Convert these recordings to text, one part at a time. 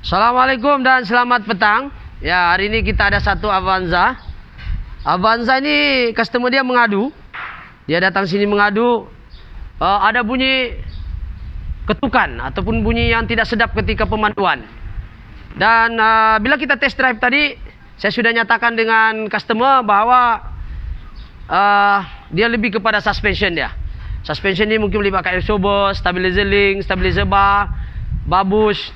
Assalamualaikum dan selamat petang. Ya, hari ini kita ada satu Avanza. Avanza ini customer dia mengadu. Dia datang sini mengadu ada bunyi ketukan ataupun bunyi yang tidak sedap ketika pemanduan. Dan bila kita test drive tadi, saya sudah nyatakan dengan customer bahwa dia lebih kepada suspension dia. Suspension ini mungkin boleh pakai exhaust, stabilizer link, stabilizer bar, babus,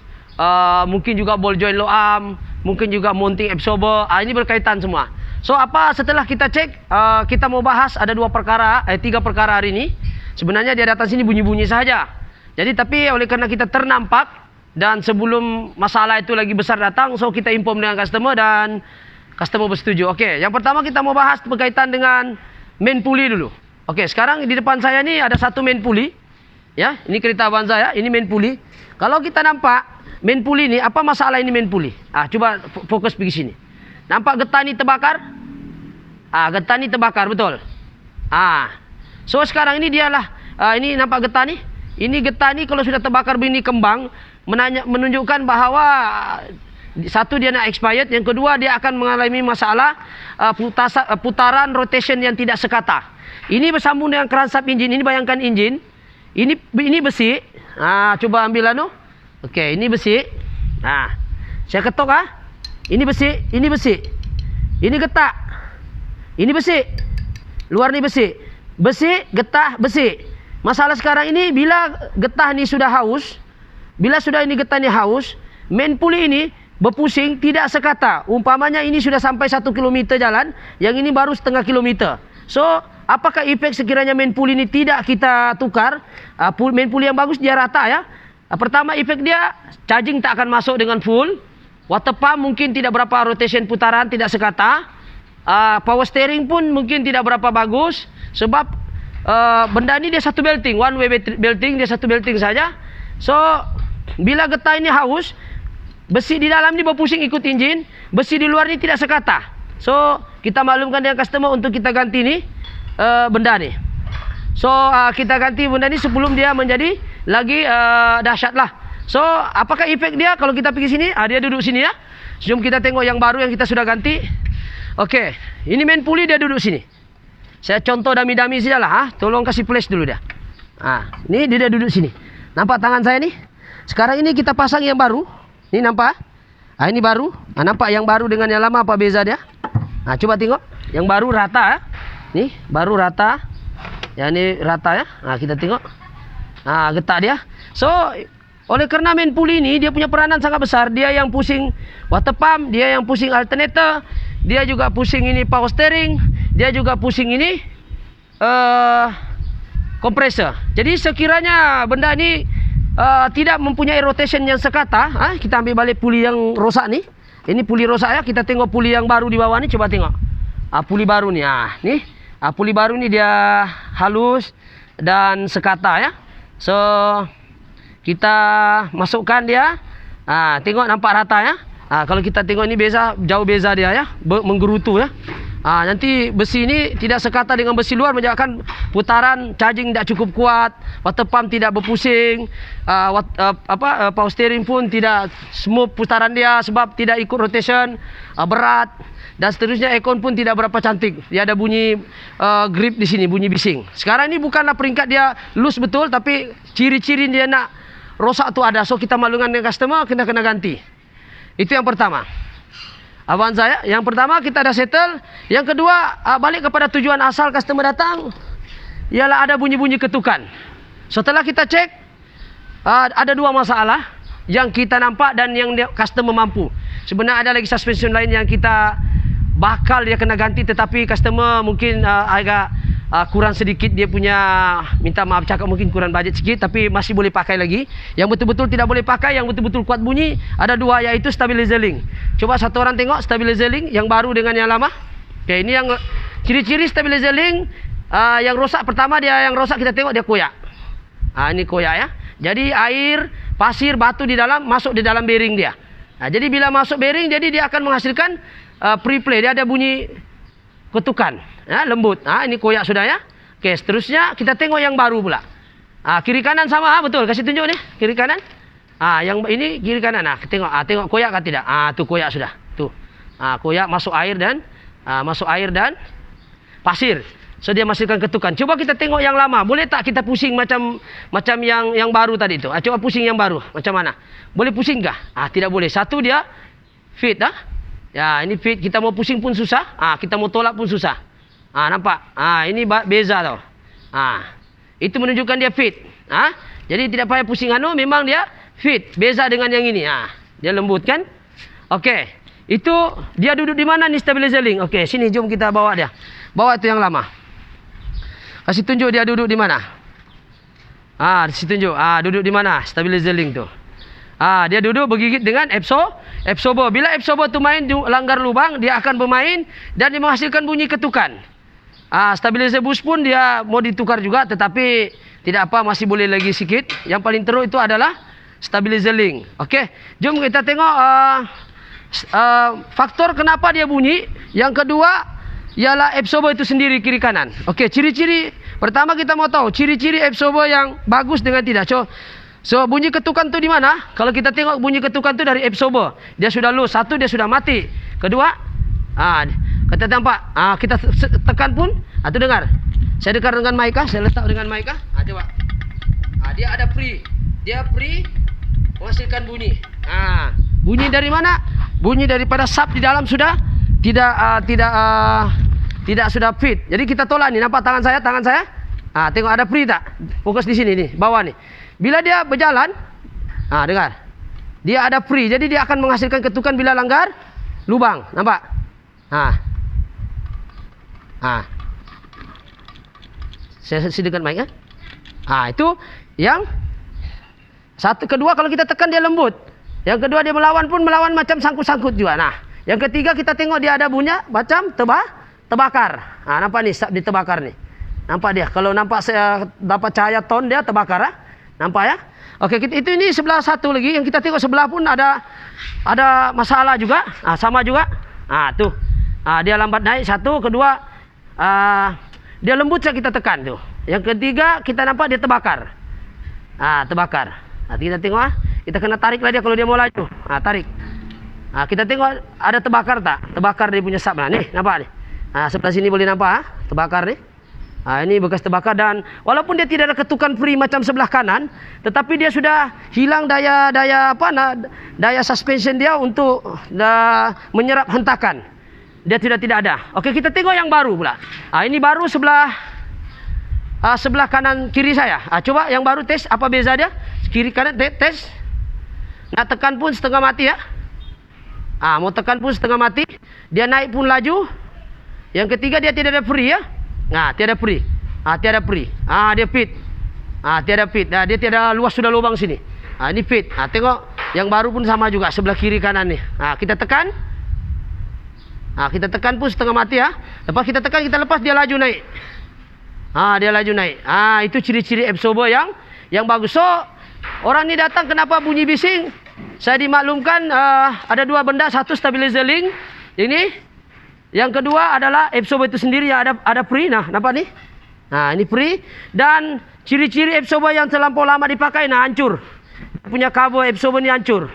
mungkin juga ball joint low arm, mungkin juga mounting absorber. Ini berkaitan semua. So setelah kita cek, kita mau bahas ada tiga perkara hari ini. Sebenarnya dia datang sini bunyi-bunyi saja. Jadi tapi oleh karena kita ternampak dan sebelum masalah itu lagi besar datang, so kita inform dengan customer dan customer bersetuju. Oke, yang pertama kita mau bahas berkaitan dengan main pulley dulu. Oke, sekarang di depan saya ini ada satu main pulley. Ya, ini kereta Avanza ya, ini main pulley. Kalau kita nampak main pulley ini, apa masalah ini main pulley? Coba fokus pergi sini. Nampak getah ini terbakar? Getah ini terbakar, betul. So sekarang ini dialah, ini nampak getah nih. Ini getah ini kalau sudah terbakar begini kembang, menunjukkan bahwa satu dia nak expired, yang kedua dia akan mengalami masalah putaran rotation yang tidak sekata. Ini bersambung dengan crankshaft engine. Ini bayangkan engine. Ini besi. Coba ambil Oke, ini besi. Saya ketok Ini besi, ini besi. Ini getah. Ini besi. Luar ni besi. Besi, getah, besi. Masalah sekarang ini bila getah ni sudah haus, bila sudah ini getah ni haus, main pulley ini berpusing tidak sekata. Umpamanya ini sudah sampai 1 kilometer jalan, yang ini baru setengah kilometer. So, apakah efek sekiranya main pulley ini tidak kita tukar? Main pulley yang bagus dia rata ya. Pertama efek dia charging tak akan masuk dengan full. Water pump mungkin tidak berapa rotation putaran, tidak sekata. Power steering pun mungkin tidak berapa bagus. Sebab benda ini dia satu belting, one way belting, dia satu belting saja. So bila getah ini haus, besi di dalam ini berpusing ikut engine, besi di luar ini tidak sekata. So kita maklumkan dengan customer untuk kita ganti nih benda nih. So kita ganti benda ini sebelum dia menjadi lagi dahsyat lah. So apakah efek dia kalau kita pergi sini? Dia duduk sini ya. Jom kita tengok yang baru yang kita sudah ganti. Oke, ini main pulley dia duduk sini. Saya contoh dami-dami saja lah. Tolong kasih flash dulu dia. Ini dia duduk sini. Nampak tangan saya nih? Sekarang ini kita pasang yang baru. Ini nampak? Ini baru. Nampak yang baru dengan yang lama apa beza dia? Coba tengok. Yang baru rata ya. Nih, baru rata. Yang ini rata ya. Kita tengok. Getah dia. So, oleh karena main pulley ini dia punya peranan sangat besar. Dia yang pusing water pump, dia yang pusing alternator, dia juga pusing ini power steering, dia juga pusing ini kompresor. Jadi sekiranya benda ini tidak mempunyai rotation yang sekata, kita ambil balik pulley yang rosak nih. Ini pulley rosak ya. Kita tengok pulley yang baru di bawah nih. Coba tengok. Pulley baru nih. Nih. Pulley baru nih dia halus dan sekata ya. So kita masukkan dia. Tengok nampak rata ya. Kalau kita tengok ini jauh beza dia ya. Menggerutu ya. Nanti besi ini tidak sekata dengan besi luar, menyebabkan putaran charging tidak cukup kuat, water pump tidak berpusing, power steering pun tidak smooth putaran dia sebab tidak ikut rotation, berat dan seterusnya. Aircon pun tidak berapa cantik. Dia ada bunyi grip di sini, bunyi bising. Sekarang ini bukanlah peringkat dia loose betul, tapi ciri-ciri dia nak rosak tu ada. So kita maklumkan dengan customer, kena ganti. Itu yang pertama. Avanza ya. Yang pertama kita dah settle. Yang kedua, balik kepada tujuan asal customer datang, ialah ada bunyi-bunyi ketukan. Setelah kita cek, ada dua masalah yang kita nampak dan yang customer mampu. Sebenarnya ada lagi suspension lain yang kita bakal dia kena ganti, tetapi customer mungkin agak kurang sedikit dia punya, minta maaf cakap, mungkin kurang budget sikit, tapi masih boleh pakai lagi. Yang betul-betul tidak boleh pakai, yang betul-betul kuat bunyi, ada dua, yaitu stabilizer link. Coba satu orang tengok stabilizer link yang baru dengan yang lama. Oke, ini yang ciri-ciri stabilizer link yang rosak. Pertama dia yang rosak, kita tengok dia koyak. Ini koyak ya. Jadi air, pasir, batu di dalam masuk di dalam bearing dia. Jadi bila masuk bearing, jadi dia akan menghasilkan pre-play. Dia ada bunyi ketukan ya, lembut. Ini koyak sudah ya. Oke, seterusnya kita tengok yang baru pula. Kiri kanan sama, betul. Kasih tunjuk nih, kiri kanan. Yang ini kiri kanan. Nah, tengok. Tengok koyak kan tidak? Tuh koyak sudah. Tuh. Koyak masuk air dan pasir. So dia menghasilkan ketukan. Coba kita tengok yang lama. Boleh tak kita pusing macam yang baru tadi itu? Coba pusing yang baru. Macam mana? Boleh pusing kah? Tidak boleh. Satu dia fit. Ya, ini fit. Kita mau pusing pun susah. Kita mau tolak pun susah. Nampak? Ini beza tau. Itu menunjukkan dia fit. Jadi tidak payah pusing memang dia fit. Beza dengan yang ini. Dia lembut kan? Okey. Itu dia duduk di mana nih stabilizer link? Okey, sini jom kita bawa dia. Bawa itu yang lama. Kasih tunjuk dia duduk di mana. Kasih tunjuk. Duduk di mana stabilizer link tu. Dia duduk bergigit dengan absorber. Bila absorber tu main langgar lubang, dia akan bermain dan dia menghasilkan bunyi ketukan. Stabilizer boost pun dia mau ditukar juga, tetapi tidak apa, masih boleh lagi sikit. Yang paling teruk itu adalah stabilizer link. Okey, jom kita tengok faktor kenapa dia bunyi. Yang kedua ialah absorber itu sendiri kiri kanan. Okey, ciri-ciri pertama kita mau tahu ciri-ciri absorber yang bagus dengan tidak. So bunyi ketukan tu di mana? Kalau kita tengok bunyi ketukan tu dari absorber, dia sudah low. Satu, dia sudah mati. Kedua, kita nampak, kita tekan pun, tu dengar. Saya dekat dengan mic saya letak dengan mic coba. Dia ada pre. Dia pre menghasilkan bunyi. Bunyi dari mana? Bunyi daripada sub di dalam sudah tidak sudah fit. Jadi kita tolak ni, nampak tangan saya? Tengok ada pre tak? Fokus di sini nih, bawah nih. Bila dia berjalan, dengar. Dia ada pre. Jadi dia akan menghasilkan ketukan bila langgar lubang. Nampak? Saya dekat mic itu yang satu. Kedua, kalau kita tekan dia lembut. Yang kedua, dia melawan macam sangkut-sangkut juga. Yang ketiga, kita tengok dia ada bunyi macam terbakar. Nampak ni, diterbakar ni. Nampak dia. Kalau nampak saya dapat cahaya ton dia terbakar. Nampak ya? Okey, ini sebelah satu lagi yang kita tengok sebelah pun ada masalah juga. Sama juga. Tuh. Dia lambat naik satu, kedua dia lembut saja kita tekan tu. Yang ketiga, kita nampak dia terbakar. Terbakar. Nanti kita tengok kita kena tarik lah dia kalau dia mau laju. Tarik. Kita tengok ada terbakar tak? Terbakar dia punya sub. Nih, nampak ni. Sebelah sini boleh nampak terbakar ni. Ini bekas terbakar, dan walaupun dia tidak ada ketukan free macam sebelah kanan, tetapi dia sudah hilang daya suspension dia untuk menyerap hentakan. Dia tidak ada. Okey, kita tengok yang baru pula. Ini baru sebelah kanan kiri saya. Coba yang baru tes apa beza dia. Kiri kanan tes. Nak tekan pun setengah mati ya. Mau tekan pun setengah mati. Dia naik pun laju. Yang ketiga, dia tidak ada free ya. Tiada free. Tiada free. Dia fit. Tiada fit. Dia tiada luas, sudah lubang sini. Ini fit. Tengok yang baru pun sama juga sebelah kiri kanan ni. Kita tekan. Kita tekan pun setengah mati ya. Lepas kita tekan, kita lepas, dia laju naik. Dia laju naik. Itu ciri-ciri absorber yang bagus. So orang ni datang kenapa bunyi bising? Saya dimaklumkan ada dua benda. Satu, stabilizer link ini. Yang kedua adalah absorber itu sendiri yang ada pre. Nampak ni? Ini pre. Dan ciri-ciri absorber yang terlampau lama dipakai, hancur. Punya cover absorber ni hancur.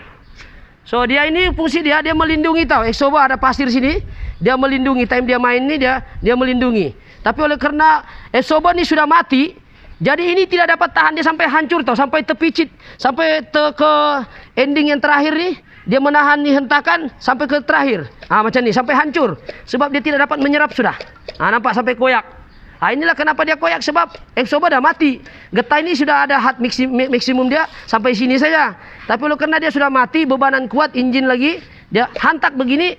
So dia ini fungsi dia melindungi tau. Absorber ada pasir sini, dia melindungi. Time dia main ni dia melindungi. Tapi oleh kerana absorber ni sudah mati, jadi ini tidak dapat tahan, dia sampai hancur tau, sampai terpicit, sampai ke ending yang terakhir ni. Dia menahan ni hentakan sampai ke terakhir. Macam ni, sampai hancur. Sebab dia tidak dapat menyerap sudah. Nampak sampai koyak. Inilah kenapa dia koyak, sebab absorber dah mati. Getah ini sudah ada hard maksimum dia sampai sini saja. Tapi oleh kerana dia sudah mati, bebanan kuat, enjin lagi, dia hantak begini,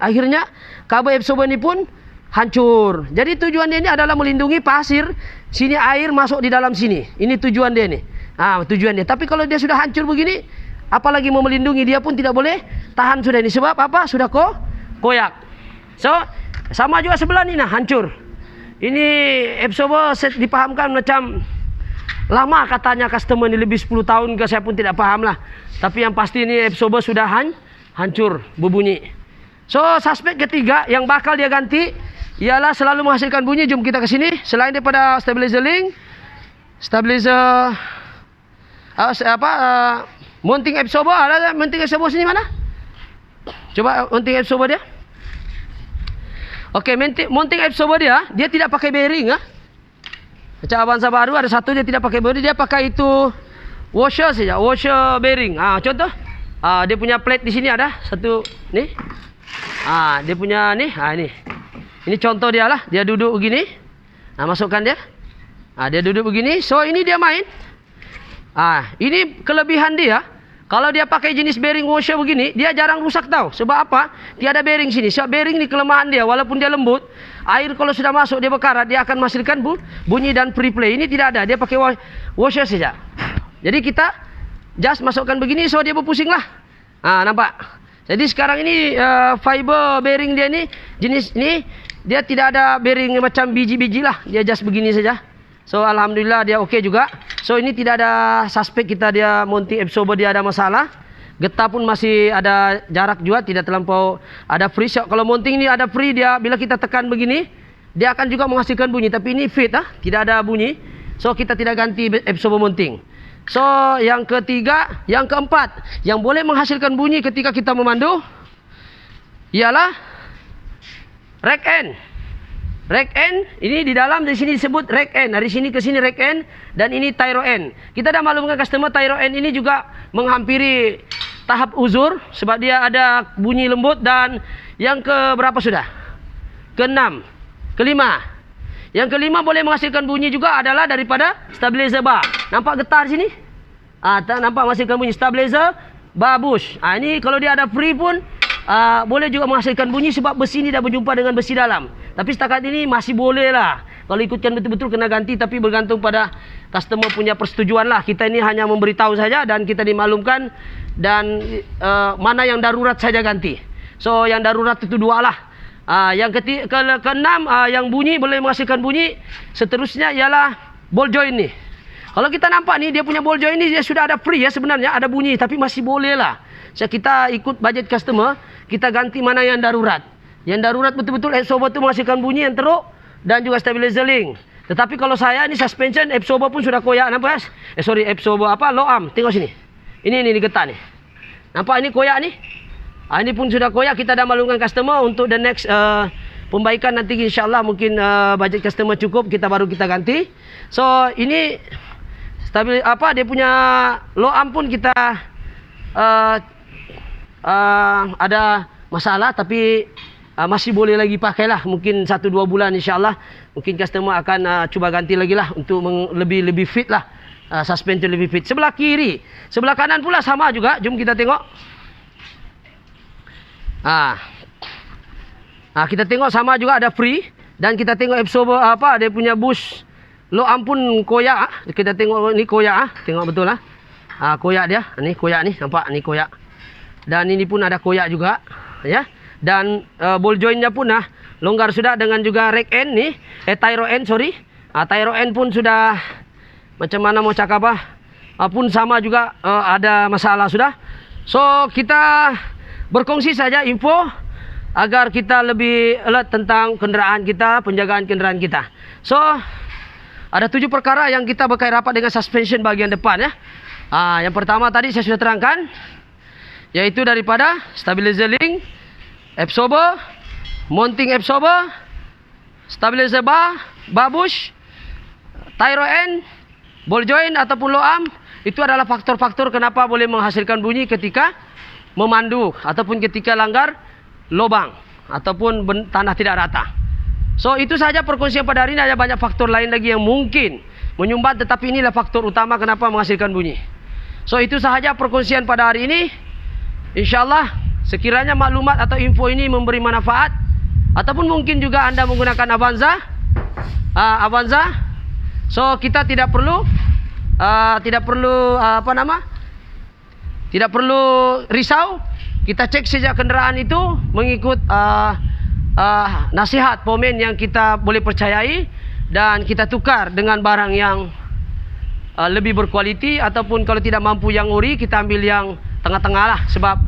akhirnya kabel absorber ini pun hancur. Jadi tujuan dia ini adalah melindungi pasir. Sini air masuk di dalam sini. Ini tujuan dia ni. Tujuan dia. Tapi kalau dia sudah hancur begini, apalagi mau melindungi, dia pun tidak boleh tahan sudah ini. Sebab apa? Sudah koyak. So sama juga sebelah ni hancur. Ini absorber set dipahamkan macam lama katanya customer ni, lebih 10 tahun ke, saya pun tidak paham lah. Tapi yang pasti ini absorber sudah hancur, berbunyi. So suspek ketiga yang bakal dia ganti ialah selalu menghasilkan bunyi. Jom kita ke sini. Selain daripada stabilizer link, stabilizer Mounting absorber, ada mounting absorber sini mana? Coba mounting absorber dia. Okey, mounting absorber dia tidak pakai bearing ah. Macam Avanza baru ada satu dia tidak pakai bearing, dia pakai itu washer saja, washer bearing. Contoh, dia punya plate di sini ada satu ni. Dia punya ni, ini. Ini contoh dia lah, dia duduk begini. Masukkan dia. Dia duduk begini. So ini dia main. Ini kelebihan dia. Kalau dia pakai jenis bearing washer begini, dia jarang rusak tau. Sebab apa? Tiada bearing sini. Sebab bearing ni kelemahan dia. Walaupun dia lembut, air kalau sudah masuk dia berkarat, dia akan menghasilkan bunyi dan free play. Ini tidak ada. Dia pakai washer saja. Jadi kita just masukkan begini, so dia berpusing lah. Nampak? Jadi sekarang ini fiber bearing dia ni, jenis ni, dia tidak ada bearing macam biji-biji lah. Dia just begini saja. So alhamdulillah dia okey juga. So ini tidak ada suspek kita dia mounting absorber dia ada masalah. Getah pun masih ada jarak juga, tidak terlampau ada free shock. Kalau mounting ni ada free, dia bila kita tekan begini, dia akan juga menghasilkan bunyi. Tapi ini fit tidak ada bunyi. So kita tidak ganti absorber mounting. So yang keempat yang boleh menghasilkan bunyi ketika kita memandu ialah rack end. Rack end ini di dalam, di sini disebut rack end. Dari sini ke sini rack end, dan ini tyro end. Kita dah maklumkan customer tyro end ini juga menghampiri tahap uzur sebab dia ada bunyi lembut. Dan yang ke berapa sudah? Ke-6, ke-5. Yang ke-5 boleh menghasilkan bunyi juga adalah daripada stabilizer bar. Nampak getah di sini? Nampak menghasilkan bunyi stabilizer bar bush. Ini kalau dia ada free pun boleh juga menghasilkan bunyi sebab besi ni dah berjumpa dengan besi dalam. Tapi setakat ini masih boleh lah. Kalau ikutkan betul-betul kena ganti, tapi bergantung pada customer punya persetujuan lah. Kita ini hanya memberitahu saja dan kita dimaklumkan, dan mana yang darurat saja ganti. So yang darurat itu 2 lah. Yang ke-6 yang bunyi boleh menghasilkan bunyi seterusnya ialah ball joint ni. Kalau kita nampak ni dia punya ball joint ni dia sudah ada free sebenarnya, ada bunyi tapi masih boleh lah. So kita ikut budget customer, kita ganti mana yang darurat. Yang darurat betul-betul absorber tu menghasilkan bunyi yang teruk dan juga stabilizer link. Tetapi kalau saya ni suspension absorber pun sudah koyak, nampak absorber low arm. Tengok sini. Ini getah ni. Nampak ini koyak ni? Ini pun sudah koyak. Kita dah maklumkan customer untuk the next pembaikan nanti insya-Allah mungkin budget customer cukup, kita ganti. So ini dia punya low arm pun kita ada masalah, tapi masih boleh lagi pakailah. Mungkin 1-2 bulan insya-Allah mungkin customer akan cuba ganti lagi lah untuk lebih fit lah, suspension lebih fit. Sebelah kiri, sebelah kanan pula sama juga. Jom kita tengok. Kita tengok sama juga ada free, dan kita tengok absorber dia punya bush low arm pun koyak. Kita tengok ni koyak tengok betul lah. Koyak dia, ni koyak ni, nampak ni koyak. Dan ini pun ada koyak juga ya. Dan ball jointnya pun longgar sudah, dengan juga rack end ni, tyro end tyro end pun sudah macam mana mau cakap pun sama juga ada masalah sudah. So kita berkongsi saja info agar kita lebih alert tentang kenderaan kita, penjagaan kenderaan kita. So ada 7 perkara yang kita berkait rapat dengan suspension bagian depan ya. Yang pertama tadi saya sudah terangkan, yaitu daripada stabilizer link, absorber, mounting absorber, stabilizer bar bush, tyro end, ball joint ataupun low arm. Itu adalah faktor-faktor kenapa boleh menghasilkan bunyi ketika memandu ataupun ketika langgar lubang ataupun tanah tidak rata. So itu saja perkongsian pada hari ini. Ada banyak faktor lain lagi yang mungkin menyumbat, tetapi inilah faktor utama kenapa menghasilkan bunyi. So itu sahaja perkongsian pada hari ini. InsyaAllah sekiranya maklumat atau info ini memberi manfaat, ataupun mungkin juga anda menggunakan Avanza, so kita tidak perlu risau. Kita cek saja kenderaan itu mengikut nasihat pomen yang kita boleh percayai, dan kita tukar dengan barang yang lebih berkualiti, ataupun kalau tidak mampu yang ori, kita ambil yang tengah-tengah lah. Sebab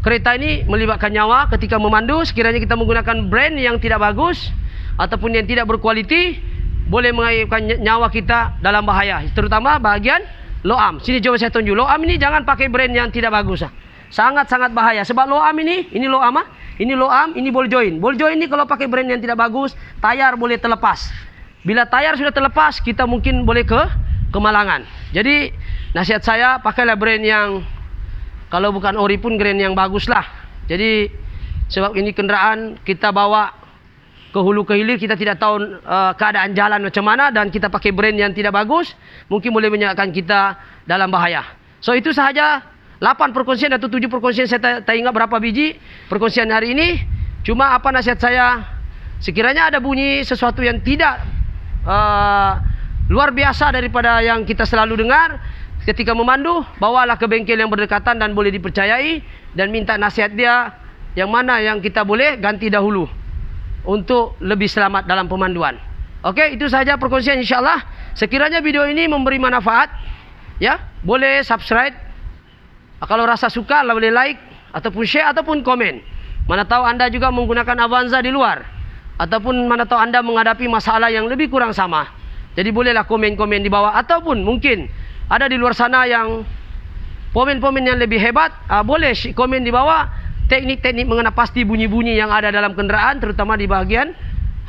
kereta ini melibatkan nyawa ketika memandu. Sekiranya kita menggunakan brand yang tidak bagus ataupun yang tidak berkualiti, boleh mengakibatkan nyawa kita dalam bahaya, terutama bahagian Loam. Sini coba saya tunjuk. Loam ini jangan pakai brand yang tidak bagus. Sangat-sangat bahaya. Sebab Loam ini Loam, ini Loam, ini ball joint. Ball joint ini kalau pakai brand yang tidak bagus, tayar boleh terlepas. Bila tayar sudah terlepas, kita mungkin boleh kemalangan. Jadi nasihat saya, pakailah brand yang kalau bukan ori pun brand yang bagus lah. Jadi sebab ini kendaraan kita bawa ke hulu ke hilir, kita tidak tahu keadaan jalan macam mana, dan kita pakai brand yang tidak bagus, mungkin boleh menyebabkan kita dalam bahaya. So itu sahaja 8 perkongsian atau 7 perkongsian, saya tak ingat berapa biji perkongsian hari ini. Cuma apa nasihat saya, sekiranya ada bunyi sesuatu yang tidak luar biasa daripada yang kita selalu dengar ketika memandu, bawalah ke bengkel yang berdekatan dan boleh dipercayai, dan minta nasihat dia yang mana yang kita boleh ganti dahulu untuk lebih selamat dalam pemanduan. Okey, itu sahaja perkongsian insyaAllah. Sekiranya video ini memberi manfaat, ya, boleh subscribe. Kalau rasa suka, boleh like, ataupun share, ataupun komen. Mana tahu anda juga menggunakan Avanza di luar, ataupun mana tahu anda menghadapi masalah yang lebih kurang sama. Jadi bolehlah komen-komen di bawah, ataupun mungkin ada di luar sana yang pomen-pomen yang lebih hebat, boleh komen di bawah teknik-teknik mengenai pasti bunyi-bunyi yang ada dalam kendaraan, terutama di bahagian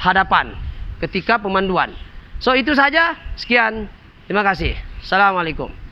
hadapan ketika pemanduan. So itu saja, sekian, terima kasih. Assalamualaikum.